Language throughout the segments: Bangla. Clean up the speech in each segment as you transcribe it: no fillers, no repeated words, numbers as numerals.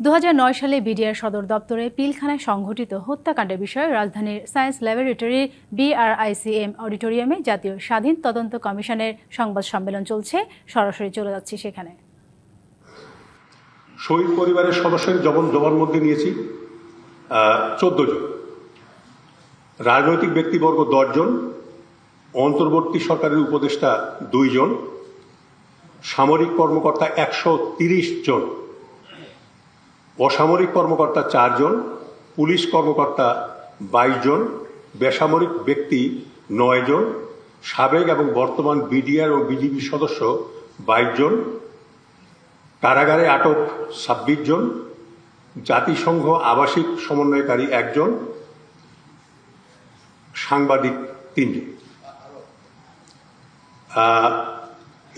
2009 সালে বিডিআর সদর দপ্তরে পিলখানায় সংঘটিত হত্যাকাণ্ডের বিষয়ে রাজধানীর সায়েন্স ল্যাবরেটরি BRICM অডিটোরিয়ামে জাতীয় স্বাধীন তদন্ত কমিশনের সংবাদ সম্মেলন চলছে। সরাসরি চলে যাচ্ছি সেখানে। শহীদ পরিবারের সদস্যের জবানবন্দি নিয়েছি 14 জন, রাজনৈতিক ব্যক্তিবর্গ 10 জন, অন্তর্বর্তী সরকারের উপদেষ্টা 2 জন, সামরিক কর্মকর্তা 130 জন, অসামরিক কর্মকর্তা 4 জন, পুলিশ কর্মকর্তা 22 জন, বেসামরিক ব্যক্তি 9 জন, সাবেক এবং বর্তমান বিডিআর ও বিজিবি সদস্য 22 জন, কারাগারে আটক 26 জন, জাতিসংঘ আবাসিক সমন্বয়কারী 1 জন, সাংবাদিক 3 জন।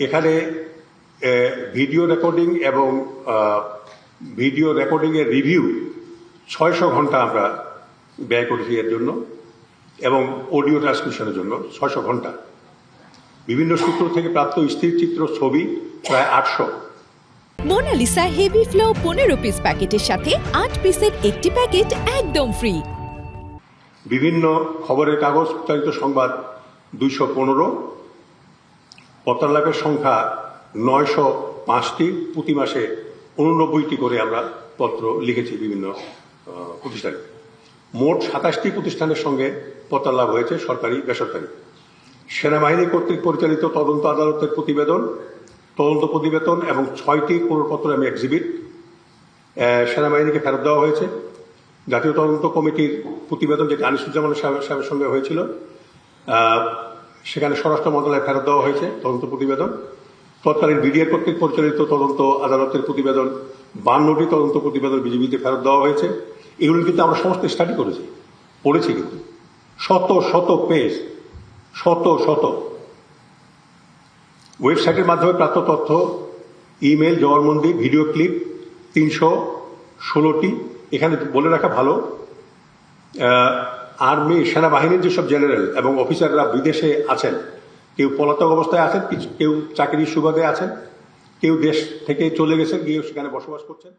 এখানে ভিডিও রেকর্ডিং এবং ভিডিও রেকর্ডিংয়ের রিভিউ 600 ঘন্টা আমরা ব্যয় করেছি এর জন্য, এবং অডিও ট্রান্সমিশনের জন্য 600 ঘন্টা। বিভিন্ন সূত্র থেকে প্রাপ্ত স্থিরচিত্র ছবি প্রায় 800। মোনালিসা হেভি ফ্লো 15 পিস প্যাকেটের সাথে 8 পিসের একটি প্যাকেট একদম ফ্রি। বিভিন্ন খবরের কাগজ প্রচারিত সংবাদ 215, পত্রালাপের সংখ্যা 905টি, প্রতি মাসে 89টি করে আমরা পত্র লিখেছি বিভিন্ন প্রতিষ্ঠানে। মোট 27টি প্রতিষ্ঠানের সঙ্গে পত্রালাপ হয়েছে, সরকারি বেসরকারি। সেনাবাহিনী কর্তৃক পরিচালিত তদন্ত আদালতের তদন্ত প্রতিবেদন এবং 6টি প্রমাণপত্র এবং এক্সিবিট সেনাবাহিনীকে ফেরত দেওয়া হয়েছে। জাতীয় তদন্ত কমিটির প্রতিবেদন, যেটি আনিসুজ্জামান সাহেবের সঙ্গে হয়েছিল, সেখানে স্বরাষ্ট্র মন্ত্রণালয়ে ফেরত দেওয়া হয়েছে তদন্ত প্রতিবেদন। তৎকালীন বিডিআর কর্তৃক পরিচালিত তদন্ত আদালতের প্রতিবেদন 52টি তদন্ত প্রতিবেদন বিজিবিতে ফেরত দেওয়া হয়েছে। এগুলো কিন্তু আমরা সমস্ত স্টাডি পড়েছি, কিন্তু শত পেজ, শত ওয়েবসাইটের মাধ্যমে প্রাপ্ত তথ্য, ইমেল, জবানবন্দি, ভিডিও ক্লিপ 316টি। এখানে বলে রাখা ভালো, আর্মি সেনাবাহিনীর যেসব জেনারেল এবং অফিসাররা বিদেশে আছেন, কেউ পলাতক অবস্থায় আছেন, কেউ চাকরির সুবাদে আছেন, কেউ দেশ থেকে চলে গেছেন, গিয়ে সেখানে বসবাস করছেন।